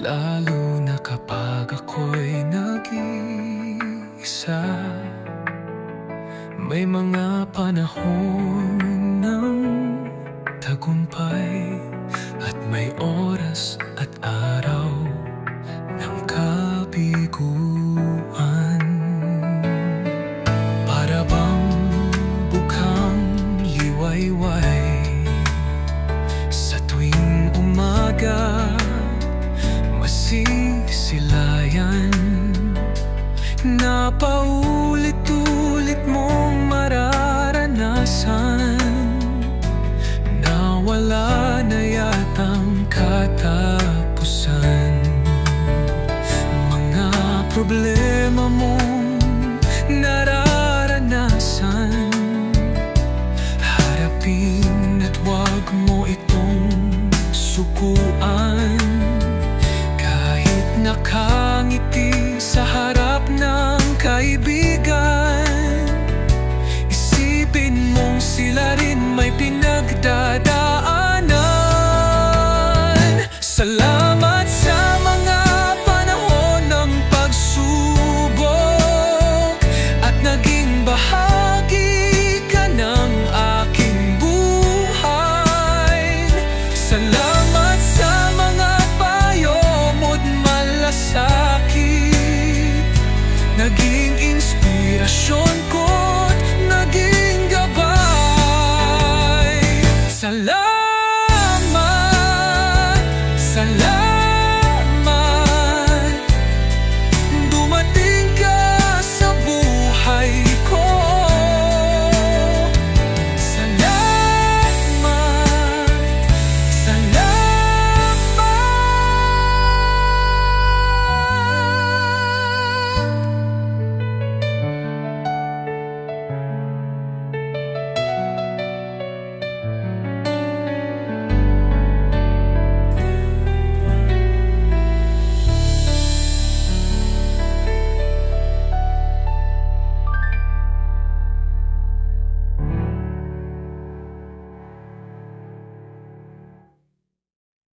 lalo na kapag ako'y nag-iisa. May mga panahon ng tagumpay at may oras at araw ng kabiguan. Para bang bukhang liwayway sa tuwing umaga, masisilayan na paulit-ulit mong mararanasan, na wala na yatang katapusan. Mga problema mong nararanasan, harapin at wag mo itong sukuan. Kahit nakangiti sa harap ng kaibigan, isipin mong sila rin may pinagdadaanan. Salamat sa mga panahon ng pagsubok at naging bahagi ka ng aking buhay. Salamat sa mga payo mo't malasakit, naging inspirasyon ko't naging gabay. Salamat, salamat.